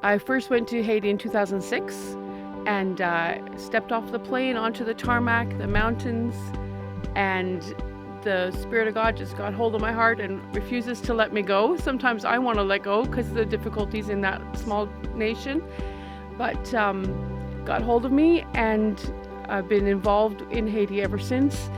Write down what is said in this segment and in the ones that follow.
I first went to Haiti in 2006 and stepped off the plane onto the tarmac, the mountains, and the Spirit of God just got hold of my heart and refuses to let me go. Sometimes I want to let go because of the difficulties in that small nation, but got hold of me, and I've been involved in Haiti ever since.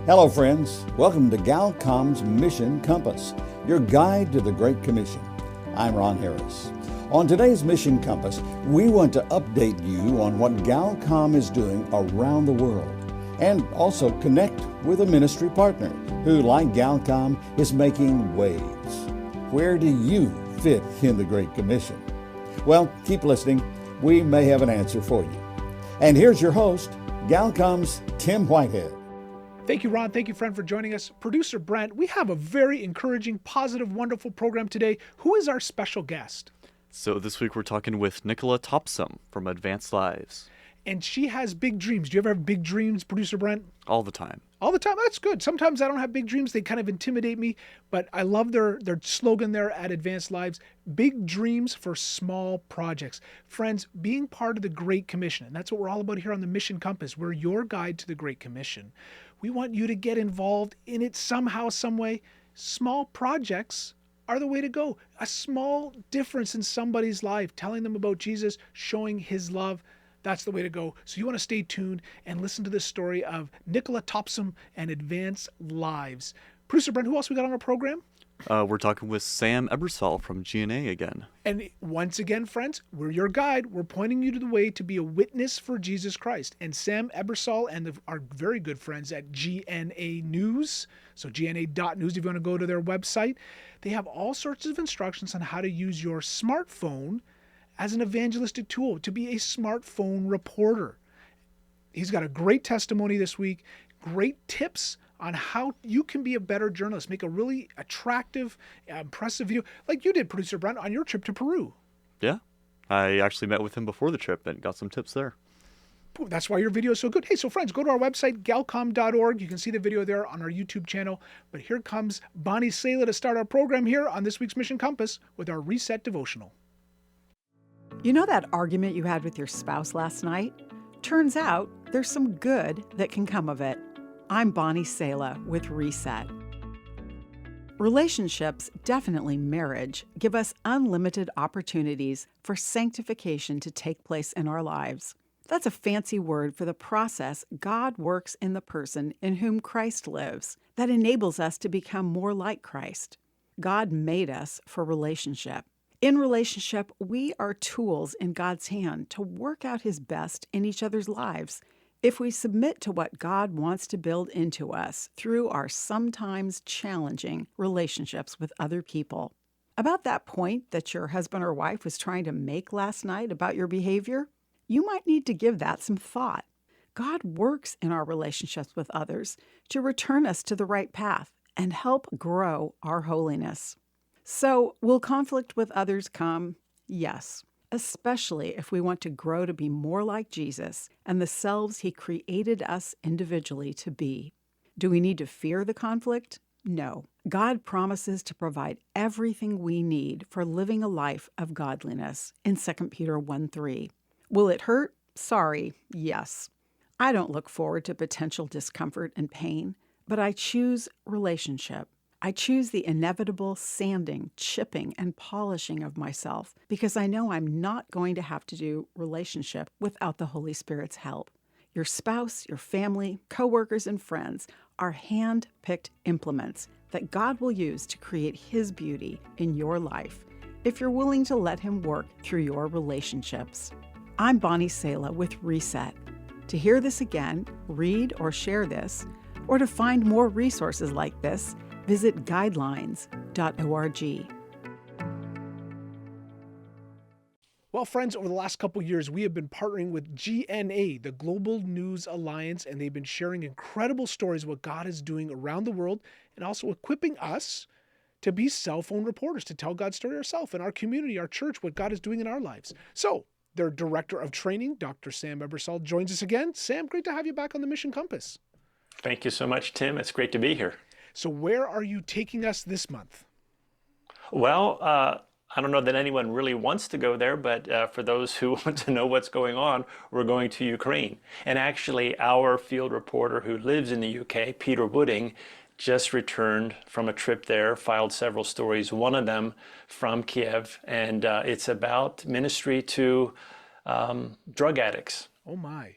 Hello, friends. Welcome to Galcom's Mission Compass, your guide to the Great Commission. I'm Ron Harris. On today's Mission Compass, we want to update you on what Galcom is doing around the world, and also connect with a ministry partner who, like Galcom, is making waves. Where do you fit in the Great Commission? Well, keep listening. We may have an answer for you. And here's your host, Galcom's Tim Whitehead. Thank you, Ron. Thank you, friend, for joining us. Producer Brent, we have a very encouraging, positive, wonderful program today. Who is our special guest? So this week we're talking with Nicola Topsom from Advanced Lives. And she has big dreams. Do you ever have big dreams, Producer Brent? All the time. All the time? That's good. Sometimes I don't have big dreams. They kind of intimidate me. But I love their slogan there at Advanced Lives. Big dreams for small projects. Friends, being part of the Great Commission, and that's what we're all about here on the Mission Compass. We're your guide to the Great Commission. We want you to get involved in it somehow, some way. Small projects are the way to go. A small difference in somebody's life, telling them about Jesus, showing his love. That's the way to go. So you want to stay tuned and listen to this story of Nicola Topsom and Advanced Lives. Producer Brent, who else we got on our program? We're talking with Sam Ebersole from GNA again. And once again, friends, we're your guide. We're pointing you to the way to be a witness for Jesus Christ. And Sam Ebersole and our very good friends at GNA News, so gna.news if you want to go to their website, they have all sorts of instructions on how to use your smartphone as an evangelistic tool, to be a smartphone reporter. He's got a great testimony this week, great tips on how you can be a better journalist, make a really attractive, impressive video, like you did, Producer Brent, on your trip to Peru. Yeah, I actually met with him before the trip and got some tips there. That's why your video is so good. Hey, so friends, go to our website, galcom.org. You can see the video there on our YouTube channel. But here comes Bonnie Sala to start our program here on this week's Mission Compass with our Reset Devotional. You know that argument you had with your spouse last night? Turns out there's some good that can come of it. I'm Bonnie Sala with Reset. Relationships, definitely marriage, give us unlimited opportunities for sanctification to take place in our lives. That's a fancy word for the process God works in the person in whom Christ lives that enables us to become more like Christ. God made us for relationship. In relationship, we are tools in God's hand to work out his best in each other's lives if we submit to what God wants to build into us through our sometimes challenging relationships with other people. About that point that your husband or wife was trying to make last night about your behavior, you might need to give that some thought. God works in our relationships with others to return us to the right path and help grow our holiness. So, will conflict with others come? Yes, especially if we want to grow to be more like Jesus and the selves he created us individually to be. Do we need to fear the conflict? No. God promises to provide everything we need for living a life of godliness in 2 Peter 1:3. Will it hurt? Sorry, yes. I don't look forward to potential discomfort and pain, but I choose relationship. I choose the inevitable sanding, chipping, and polishing of myself because I know I'm not going to have to do relationship without the Holy Spirit's help. Your spouse, your family, coworkers, and friends are hand-picked implements that God will use to create his beauty in your life if you're willing to let him work through your relationships. I'm Bonnie Sala with Reset. To hear this again, read or share this, or to find more resources like this, visit guidelines.org. Well, friends, over the last couple of years, we have been partnering with GNA, the Global News Alliance, and they've been sharing incredible stories of what God is doing around the world and also equipping us to be cell phone reporters, to tell God's story ourselves in our community, our church, what God is doing in our lives. So their Director of Training, Dr. Sam Ebersole, joins us again. Sam, great to have you back on the Mission Compass. Thank you so much, Tim. It's great to be here. So where are you taking us this month? Well, I don't know that anyone really wants to go there, but for those who want to know what's going on, we're going to Ukraine. And actually, our field reporter who lives in the UK, Peter Wooding, just returned from a trip there, filed several stories, one of them from Kiev, and it's about ministry to drug addicts. Oh my.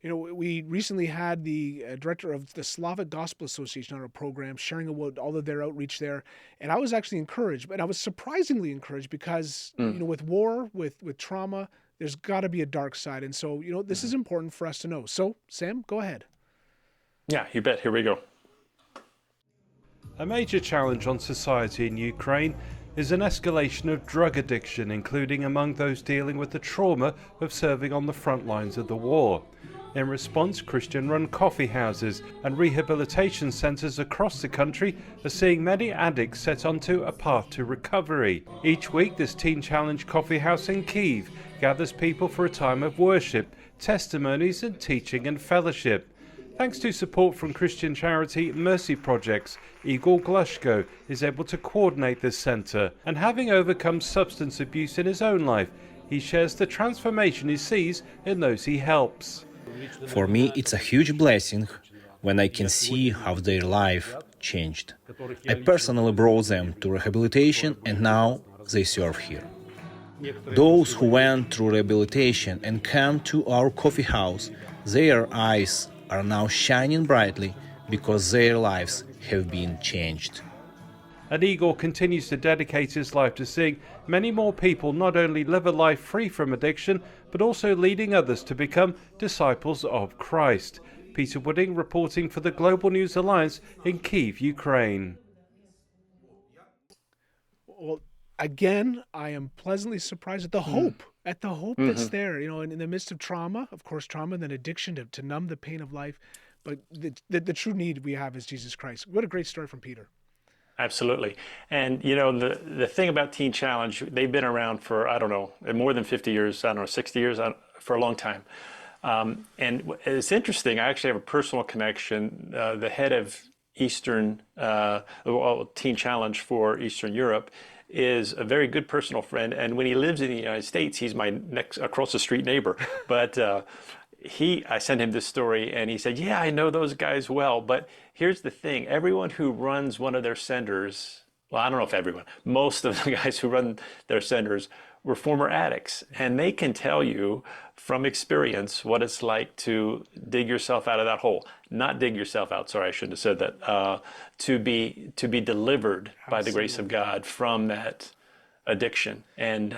You know, we recently had the director of the Slavic Gospel Association on our program sharing about all of their outreach there. And I was actually encouraged, but I was surprisingly encouraged because, you know, with war, with trauma, there's got to be a dark side. And so, you know, this is important for us to know. So, Sam, go ahead. Yeah, you bet. Here we go. A major challenge on society in Ukraine is an escalation of drug addiction, including among those dealing with the trauma of serving on the front lines of the war. In response, Christian-run coffee houses and rehabilitation centres across the country are seeing many addicts set onto a path to recovery. Each week, this Teen Challenge coffee house in Kyiv gathers people for a time of worship, testimonies and teaching and fellowship. Thanks to support from Christian charity Mercy Projects, Igor Glushko is able to coordinate this centre, and having overcome substance abuse in his own life, he shares the transformation he sees in those he helps. For me, it's a huge blessing when I can see how their life changed. I personally brought them to rehabilitation and now they serve here. Those who went through rehabilitation and come to our coffee house, their eyes are now shining brightly because their lives have been changed. And Igor continues to dedicate his life to seeing many more people not only live a life free from addiction, but also leading others to become disciples of Christ. Peter Wooding reporting for the Global News Alliance in Kyiv, Ukraine. Well, again, I am pleasantly surprised at the hope, that's there, you know, in the midst of trauma, of course, trauma and then addiction to numb the pain of life. But the true need we have is Jesus Christ. What a great story from Peter. Absolutely. And, you know, the thing about Teen Challenge, they've been around for, I don't know, more than 50 years, I don't know, 60 years, for a long time. And it's interesting, I actually have a personal connection. The head of Teen Challenge for Eastern Europe is a very good personal friend. And when he lives in the United States, he's my next across the street neighbor. But I sent him this story and he said, yeah, I know those guys well. But here's the thing. Everyone who runs one of their centers, well, I don't know if everyone, most of the guys who run their centers were former addicts. And they can tell you from experience what it's like to dig yourself out of that hole. Not dig yourself out, sorry, I shouldn't have said that. To be delivered by the grace of God from that addiction. And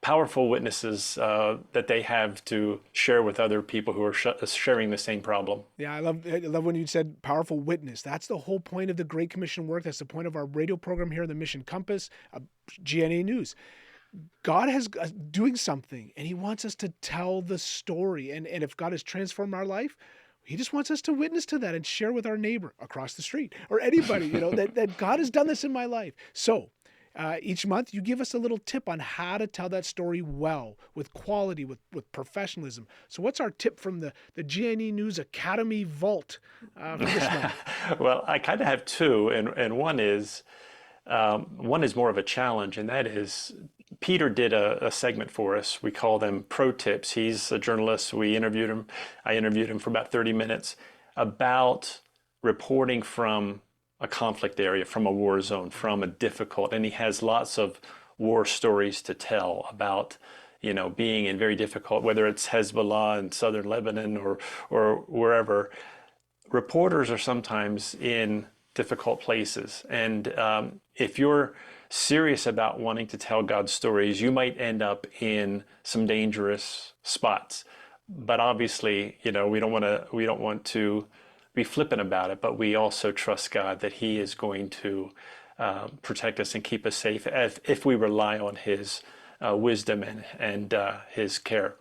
powerful witnesses that they have to share with other people who are sharing the same problem. Yeah, I love when you said powerful witness. That's the whole point of the Great Commission work. That's the point of our radio program here in the Mission Compass, GNA News. God is doing something, and he wants us to tell the story. And if God has transformed our life, he just wants us to witness to that and share with our neighbor across the street or anybody, you know, that God has done this in my life. So each month, you give us a little tip on how to tell that story well, with quality, with professionalism. So what's our tip from the GNE News Academy Vault for this month? Well, I kind of have two, and one is more of a challenge, and that is Peter did a segment for us. We call them Pro Tips. He's a journalist. I interviewed him for about 30 minutes about reporting from a conflict area, from a war zone, from a difficult, and he has lots of war stories to tell about, you know, being in very difficult, whether it's Hezbollah in southern Lebanon or wherever. Reporters are sometimes in difficult places, and if you're serious about wanting to tell God's stories, you might end up in some dangerous spots. But obviously, you know, we don't want to be flippant about it, but we also trust God that he is going to protect us and keep us safe if we rely on his wisdom and his care.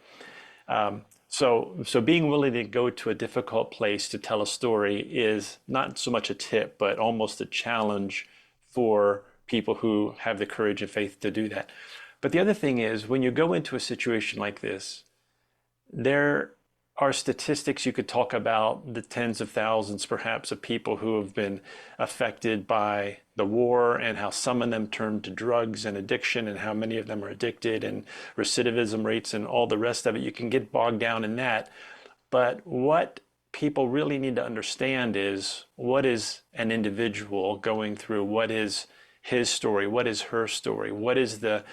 So being willing to go to a difficult place to tell a story is not so much a tip, but almost a challenge for people who have the courage and faith to do that. But the other thing is, when you go into a situation like this, there our statistics, you could talk about the tens of thousands, perhaps, of people who have been affected by the war and how some of them turn to drugs and addiction and how many of them are addicted and recidivism rates and all the rest of it. You can get bogged down in that. But what people really need to understand is, what is an individual going through? What is his story? What is her story? What is the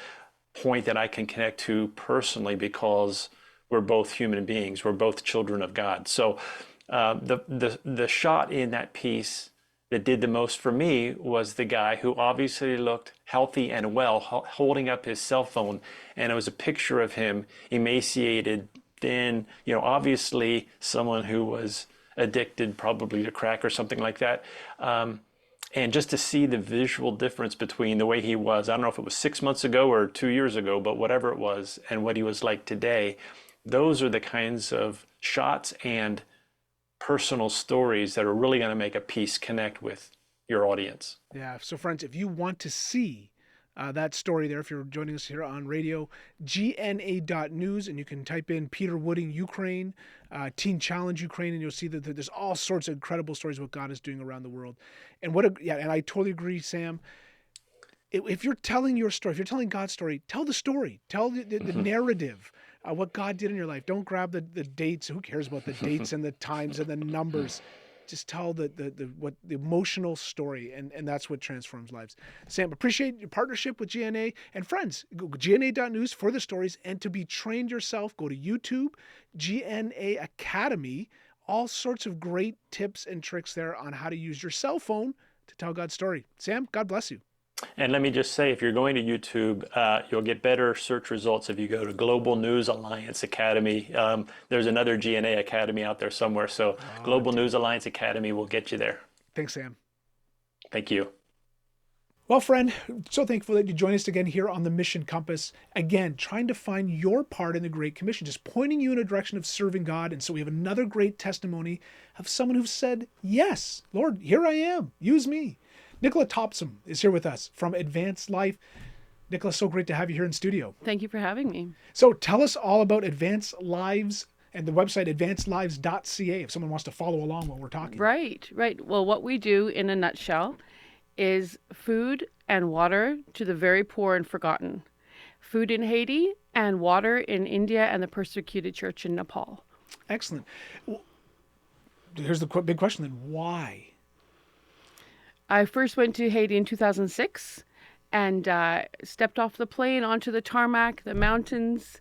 point that I can connect to personally, because we're both human beings. We're both children of God. So the shot in that piece that did the most for me was the guy who obviously looked healthy and well, holding up his cell phone, and it was a picture of him emaciated, thin, obviously someone who was addicted, probably to crack or something like that. And just to see the visual difference between the way he was, I don't know if it was 6 months ago or 2 years ago, but whatever it was, and what he was like today, those are the kinds of shots and personal stories that are really going to make a piece connect with your audience. Yeah. So friends, if you want to see that story there, if you're joining us here on radio, gna.news, and you can type in Peter Wooding, Ukraine, Teen Challenge Ukraine, and you'll see that there's all sorts of incredible stories of what God is doing around the world. And and I totally agree, Sam. If you're telling your story, if you're telling God's story, tell the story, tell the narrative, what God did in your life. Don't grab the dates. Who cares about the dates and the times and the numbers? Just tell the emotional story, and that's what transforms lives. Sam, appreciate your partnership with GNA, and friends, go gna.news for the stories, and to be trained yourself, go to YouTube, GNA Academy, all sorts of great tips and tricks there on how to use your cell phone to tell God's story. Sam, God bless you. And let me just say, if you're going to YouTube, you'll get better search results if you go to Global News Alliance Academy. There's another GNA Academy out there somewhere. So Global News Alliance Academy will get you there. Thanks, Sam. Thank you. Well, friend, so thankful that you join us again here on the Mission Compass. Again, trying to find your part in the Great Commission, just pointing you in a direction of serving God. And so we have another great testimony of someone who said, yes, Lord, here I am. Use me. Nicola Topsom is here with us from Advanced Life. Nicola, so great to have you here in studio. Thank you for having me. So tell us all about Advanced Lives and the website advancedlives.ca if someone wants to follow along while we're talking. Right. Well, what we do in a nutshell is food and water to the very poor and forgotten. Food in Haiti and water in India and the persecuted church in Nepal. Excellent. Well, here's the big question then. Why? I first went to Haiti in 2006 and stepped off the plane onto the tarmac, the mountains,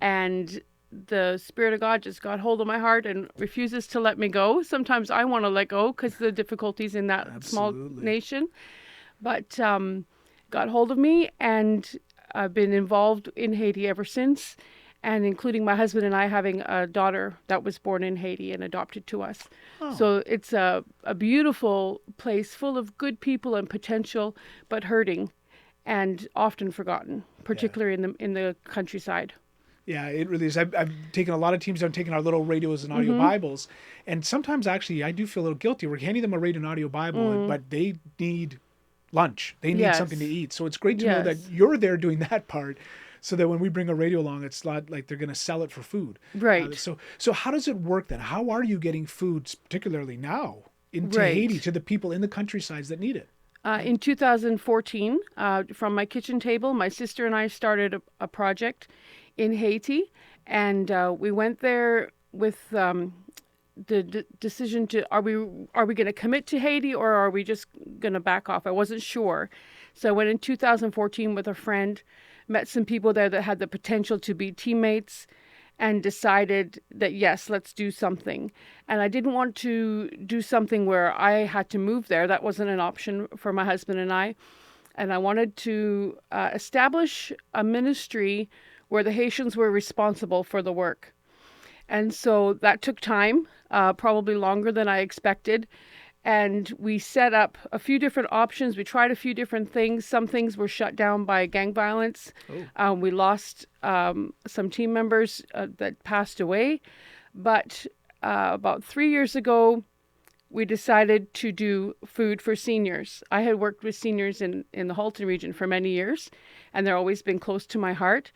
and the Spirit of God just got hold of my heart and refuses to let me go. Sometimes I want to let go because of the difficulties in that small nation. But got hold of me, and I've been involved in Haiti ever since, and including my husband and I having a daughter that was born in Haiti and adopted to us. Oh. So it's a beautiful place full of good people and potential, but hurting and often forgotten, particularly in the countryside. Yeah, it really is. I've taken a lot of teams. I've taken our little radios and audio Bibles, and sometimes actually I do feel a little guilty. We're handing them a radio and audio Bible, but they need lunch. They need something to eat. So it's great to know that you're there doing that part, so that when we bring a radio along, it's not like they're going to sell it for food. Right. So how does it work then? How are you getting food, particularly now, into Haiti, to the people in the countrysides that need it? In 2014, from my kitchen table, my sister and I started a project in Haiti, and we went there with the decision to are we going to commit to Haiti, or are we just going to back off? I wasn't sure. So I went in 2014 with a friend, met some people there that had the potential to be teammates, and decided that, yes, let's do something. And I didn't want to do something where I had to move there. That wasn't an option for my husband and I. And I wanted to establish a ministry where the Haitians were responsible for the work. And so that took time, probably longer than I expected. And we set up a few different options. We tried a few different things. Some things were shut down by gang violence. We lost some team members that passed away. But about 3 years ago, we decided to do food for seniors. I had worked with seniors in the Halton region for many years, and they're always been close to my heart.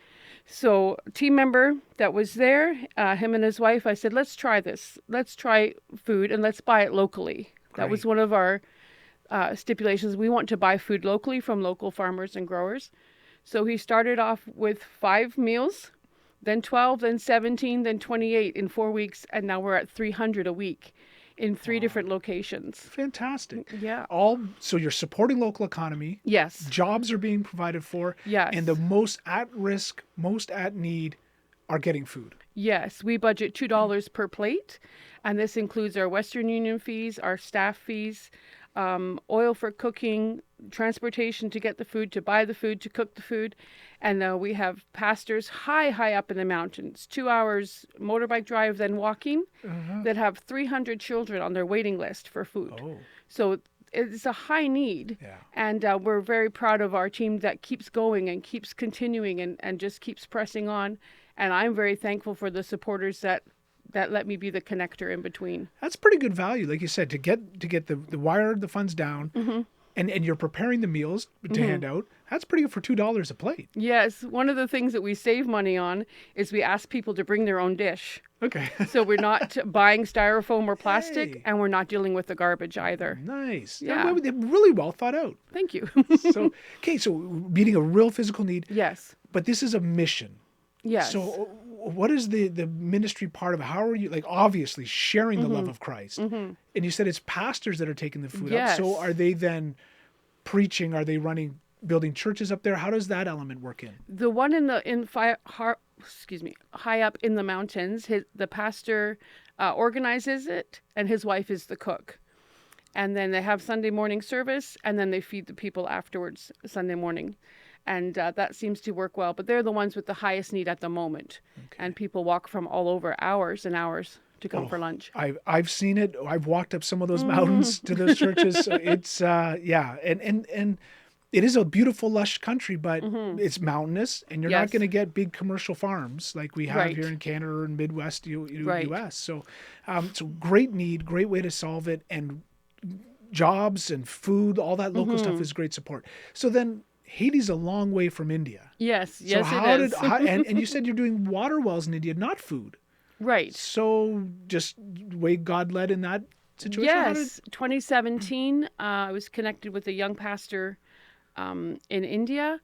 So a team member that was there, him and his wife, I said, let's try this. Let's try food and let's buy it locally. That was one of our stipulations. We want to buy food locally from local farmers and growers. So he started off with 5 meals, then 12, then 17, then 28 in 4 weeks, and now we're at 300 a week in 3 different locations. Fantastic. Yeah. So you're supporting local economy. Yes. Jobs are being provided for. Yes. And the most at risk, most at need are getting food. Yes, we budget $2 per plate, and this includes our Western Union fees, our staff fees, oil for cooking, transportation to get the food, to buy the food, to cook the food. And we have pastors high up in the mountains, 2 hours motorbike drive, then walking, that have 300 children on their waiting list for food. Oh. So it's a high need. Yeah. And we're very proud of our team that keeps going and keeps continuing and just keeps pressing on. And I'm very thankful for the supporters that let me be the connector in between. That's pretty good value, like you said, to get the wire the funds down, and you're preparing the meals to hand out. That's pretty good for $2 a plate. Yes, one of the things that we save money on is we ask people to bring their own dish. Okay. So we're not buying styrofoam or plastic, Hey. and we're not dealing with the garbage either. Nice. Yeah. They're really well thought out. Thank you. So meeting a real physical need, Yes. but this is a mission. Yes. So what is the ministry part of it? How are you, like, obviously sharing the love of Christ? And you said it's pastors that are taking the food up. So Yes. are they then preaching? Are they building churches up there? How does that element work in? The one high up in the mountains, the pastor organizes it, and his wife is the cook. And then they have Sunday morning service, and then they feed the people afterwards Sunday morning. And that seems to work well. But they're the ones with the highest need at the moment. Okay. And people walk from all over, hours and hours, to come for lunch. I've seen it. I've walked up some of those mountains to those churches. So it's and it is a beautiful, lush country, but it's mountainous, and you're not going to get big commercial farms like we have here in Canada or in Midwest U.S. So, so great need, great way to solve it, and jobs and food, all that local stuff is great support. So then, Haiti's a long way from India. Yes, So yes, how it is. and you said you're doing water wells in India, not food. Right. So just the way God led in that situation? Yes, 2017, I was connected with a young pastor in India,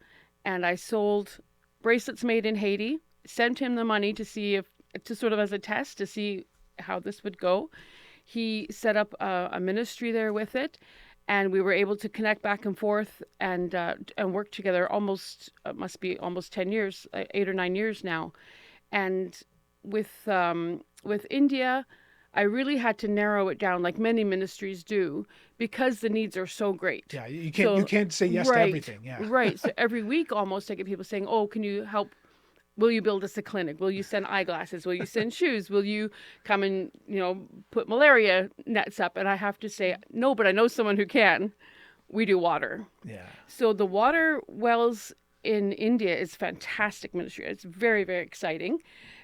and I sold bracelets made in Haiti, sent him the money to see sort of as a test to see how this would go. He set up a ministry there with it, and we were able to connect back and forth and work together must be almost 10 years, 8 or 9 years now. And with India, I really had to narrow it down, like many ministries do, because the needs are so great. Yeah, you can't say yes to everything. Yeah. Right. So every week almost I get people saying, "Oh, can you help? Will you build us a clinic? Will you send eyeglasses? Will you send shoes? Will you come and, put malaria nets up?" And I have to say, no, but I know someone who can. We do water. Yeah. So the water wells in India is fantastic ministry. It's very, very exciting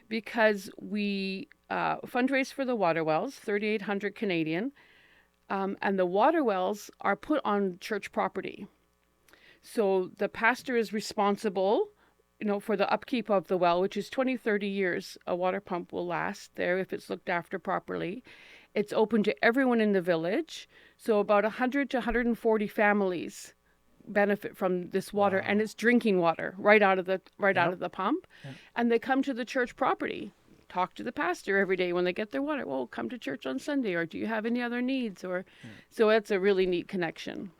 because we fundraise for the water wells, 3,800 Canadian, and the water wells are put on church property. So the pastor is responsible for the upkeep of the well, which is 20, 30 years. A water pump will last there if it's looked after properly. It's open to everyone in the village. So about 100 to 140 families benefit from this water, and it's drinking water right out of the pump. Yep. And they come to the church property, talk to the pastor every day when they get their water. Well, come to church on Sunday, or do you have any other needs? So it's a really neat connection.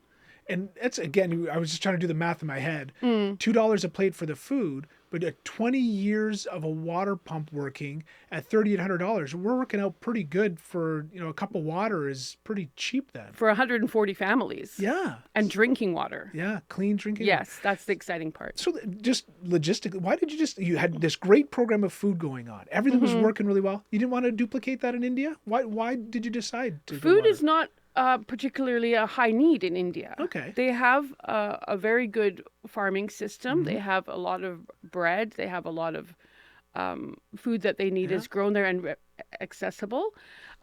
And that's, again, I was just trying to do the math in my head. $2 a plate for the food, but 20 years of a water pump working at $3,800. We're working out pretty good for, a cup of water is pretty cheap then. For 140 families. Yeah. And drinking water. Yeah, clean drinking water. Yes, that's the exciting part. So just logistically, why did you had this great program of food going on. Everything was working really well. You didn't want to duplicate that in India? Why did you decide to Food is not particularly a high need in India. Okay. They have a very good farming system. They have a lot of bread. They have a lot of food that they need is grown there and accessible.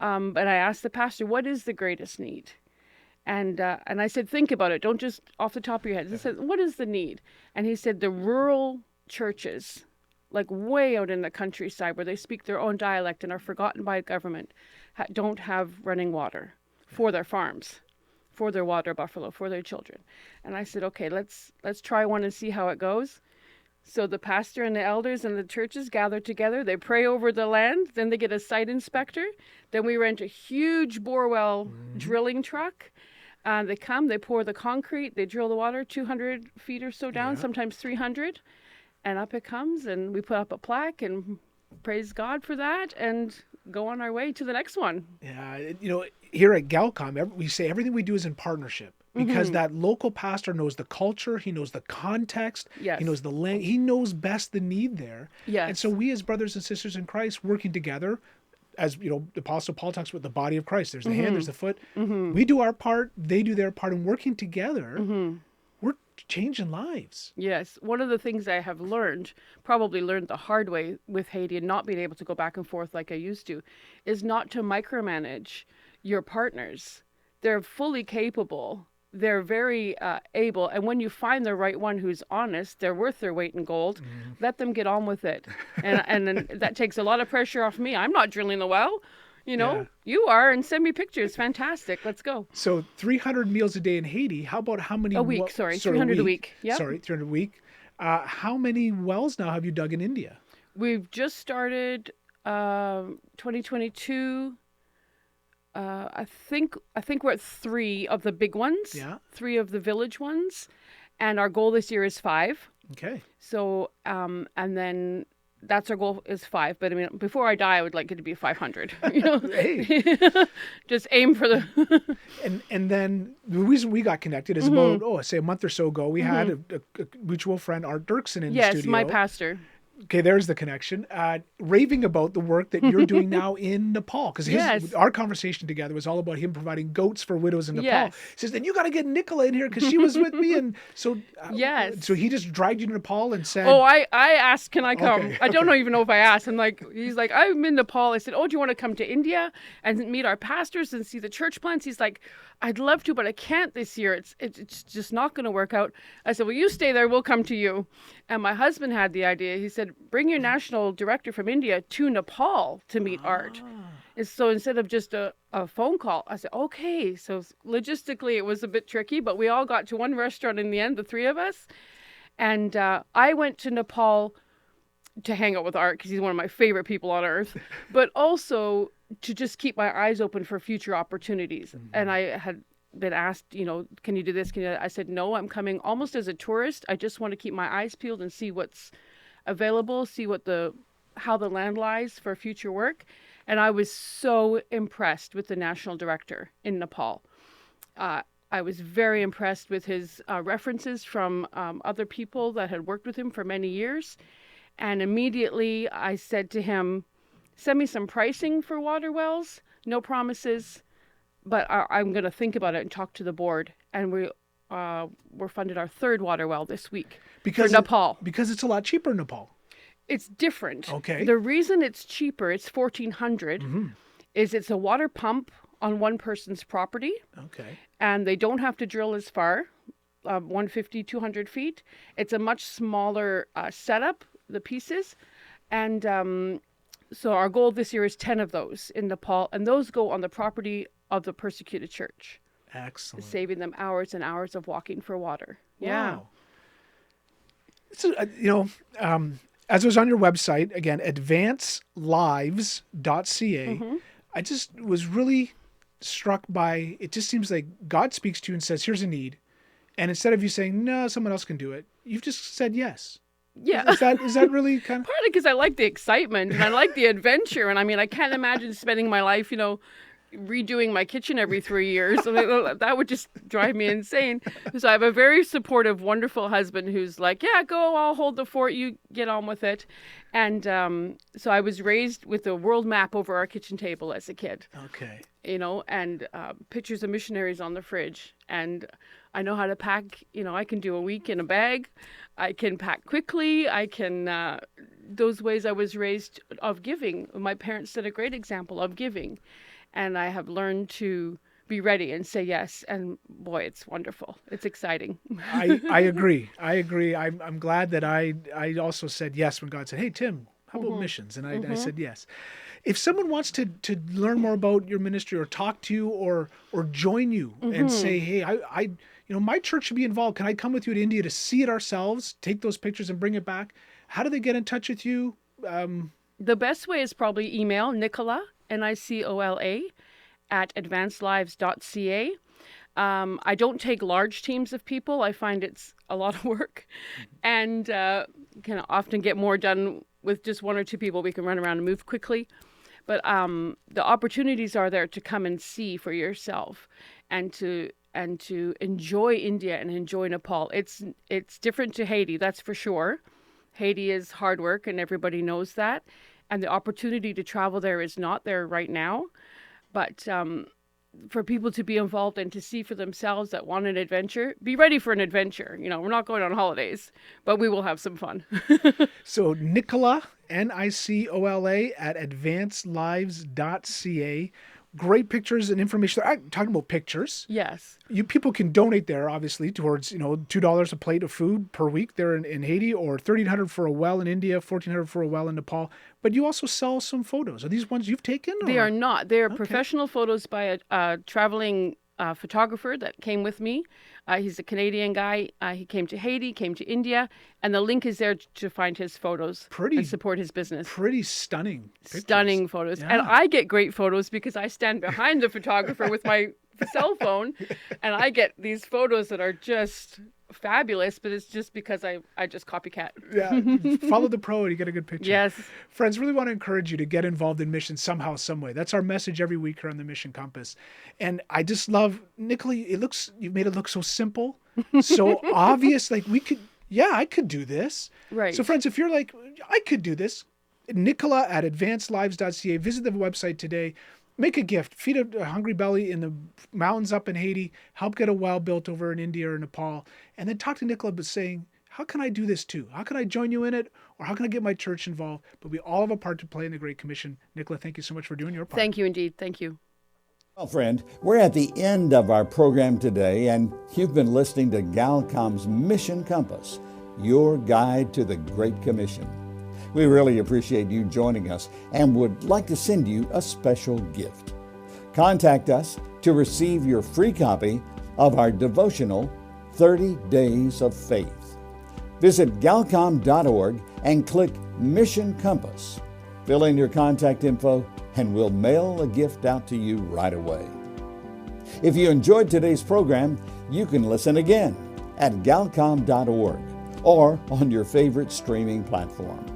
But I asked the pastor, what is the greatest need? And I said, think about it. Don't just off the top of your head. I said, what is the need? And he said, the rural churches, like way out in the countryside where they speak their own dialect and are forgotten by government, don't have running water for their farms, for their water buffalo, for their children. And I said, okay, let's try one and see how it goes. So the pastor and the elders and the churches gather together. They pray over the land. Then they get a site inspector. Then we rent a huge borewell drilling truck. They come, they pour the concrete, they drill the water 200 feet or so down, sometimes 300. And up it comes, and we put up a plaque and praise God for that and go on our way to the next one. Yeah, here at Galcom, we say everything we do is in partnership. Because that local pastor knows the culture, he knows the context, Yes. he knows the language, he knows best the need there. Yes. And so we as brothers and sisters in Christ working together, as the Apostle Paul talks about the body of Christ. There's the hand, there's the foot. We do our part, they do their part, and working together, we're changing lives. Yes. One of the things I have learned, probably learned the hard way with Haiti and not being able to go back and forth like I used to, is not to micromanage your partners. They're fully capable. They're very able. And when you find the right one who's honest, they're worth their weight in gold. Let them get on with it. And then that takes a lot of pressure off me. I'm not drilling the well. You are, and send me pictures. Fantastic. Let's go. So 300 meals a day in Haiti. How about how many? A week, sorry. 300 a week. Yep. Sorry, 300 a week. How many wells now have you dug in India? We've just started 2022. I think we're at 3 of the big ones. Yeah. 3 of the village ones, and our goal this year is 5. Okay. So and then that's our goal is 5. But I mean, before I die, I would like it to be 500. Hey. Just aim for the. And then the reason we got connected is about say a month or so ago we had a mutual friend, Art Dirksen, in the studio. Yes, my pastor. Okay, there's the connection. Raving about the work that you're doing now in Nepal. Because our conversation together was all about him providing goats for widows in Nepal. Yes. He says, then you got to get Nicola in here because she was with me. And so Yes. so he just dragged you to Nepal and said... Oh, I asked, can I come? Okay, I don't even know if I asked. He's like, I'm in Nepal. I said, oh, do you want to come to India and meet our pastors and see the church plants? He's like, I'd love to, but I can't this year. It's just not going to work out. I said, well, you stay there. We'll come to you. And my husband had the idea. He said, bring your national director from India to Nepal to meet Art. And so instead of just a phone call, I said, okay. So logistically, it was a bit tricky, but we all got to one restaurant in the end, the 3 of us. And I went to Nepal to hang out with Art because he's one of my favorite people on earth, but also to just keep my eyes open for future opportunities. And I had been asked, can you do this? I said, no, I'm coming almost as a tourist. I just want to keep my eyes peeled and see what's available, see how the land lies for future work. And I was so impressed with the national director in Nepal. I was very impressed with his references from other people that had worked with him for many years. And immediately I said to him, send me some pricing for water wells, no promises, but I'm going to think about it and talk to the board. And we're funded our 3rd water well this week for Nepal. Because it's a lot cheaper in Nepal. It's different. Okay. The reason it's cheaper, it's $1,400, is it's a water pump on one person's property. Okay. And they don't have to drill as far, 150, 200 feet. It's a much smaller setup, the pieces. And so our goal this year is 10 of those in Nepal. And those go on the property of the persecuted church. Excellent. Saving them hours and hours of walking for water. Yeah. Wow. So, as it was on your website, again, advancelives.ca, I just was really struck by, it just seems like God speaks to you and says, here's a need. And instead of you saying, no, someone else can do it, you've just said yes. Yeah. Is that really kind of... Partly because I like the excitement and I like the adventure. And I mean, I can't imagine spending my life, redoing my kitchen every 3 years. That would just drive me insane. So I have a very supportive, wonderful husband who's like, yeah, go, I'll hold the fort, you get on with it. And so I was raised with a world map over our kitchen table as a kid. Okay. And pictures of missionaries on the fridge. And I know how to pack, I can do a week in a bag. I can pack quickly. I can, those ways I was raised of giving. My parents set a great example of giving. and I have learned to be ready and say yes. And boy, it's wonderful. It's exciting. I agree. I'm glad that I also said yes when God said, "Hey, Tim, how about missions?" And I said yes. If someone wants to learn more about your ministry or talk to you or join you and say, "Hey, I my church should be involved. Can I come with you to India to see it ourselves, take those pictures and bring it back?" How do they get in touch with you? The best way is probably email Nicola, Nicola, at advancedlives.ca. I don't take large teams of people. I find it's a lot of work, and can often get more done with just one or two people. We can run around and move quickly. But the opportunities are there to come and see for yourself, and to enjoy India and enjoy Nepal. It's different to Haiti, that's for sure. Haiti is hard work, and everybody knows that. And the opportunity to travel there is not there right now. But for people to be involved and to see for themselves that want an adventure, be ready for an adventure. We're not going on holidays, but we will have some fun. So Nicola, Nicola, at advancedlives.ca. Great pictures and information. I'm talking about pictures. Yes. People can donate there, obviously, towards $2 a plate of food per week there in Haiti, or $1,300 for a well in India, $1,400 for a well in Nepal. But you also sell some photos. Are these ones you've taken? They are not. They are Okay. professional photos by a traveling photographer that came with me. He's a Canadian guy. He came to Haiti, came to India, and the link is there to find his photos and support his business. Pretty stunning pictures. Stunning photos. Yeah. And I get great photos because I stand behind the photographer with my cell phone, and I get these photos that are just fabulous, but it's just because I just copycat. Yeah, follow the pro and you get a good picture. Yes. Friends, really want to encourage you to get involved in mission somehow, some way. That's our message every week here on the Mission Compass. And I just love, Nicola, you've made it look so simple, so obvious. Like I could do this. Right. So friends, if you're like, I could do this, Nicola at advancedlives.ca, visit the website today. Make a gift, feed a hungry belly in the mountains up in Haiti, help get a well built over in India or Nepal, and then talk to Nicola about saying, how can I do this too? How can I join you in it? Or how can I get my church involved? But we all have a part to play in the Great Commission. Nicola, thank you so much for doing your part. Thank you indeed. Thank you. Well, friend, we're at the end of our program today, and you've been listening to Galcom's Mission Compass, your guide to the Great Commission. We really appreciate you joining us and would like to send you a special gift. Contact us to receive your free copy of our devotional 30 Days of Faith. Visit galcom.org and click Mission Compass. Fill in your contact info and we'll mail a gift out to you right away. If you enjoyed today's program, you can listen again at galcom.org or on your favorite streaming platform.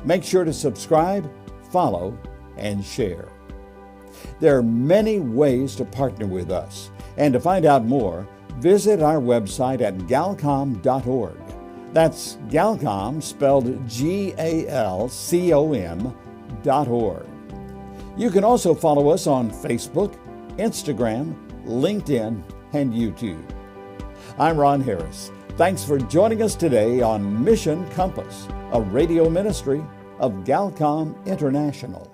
Make sure to subscribe, follow, and share. There are many ways to partner with us, and to find out more, visit our website at galcom.org. That's Galcom, spelled GALCOM.org. You can also follow us on Facebook, Instagram, LinkedIn, and YouTube. I'm Ron Harris. Thanks for joining us today on Mission Compass, a radio ministry of Galcom International.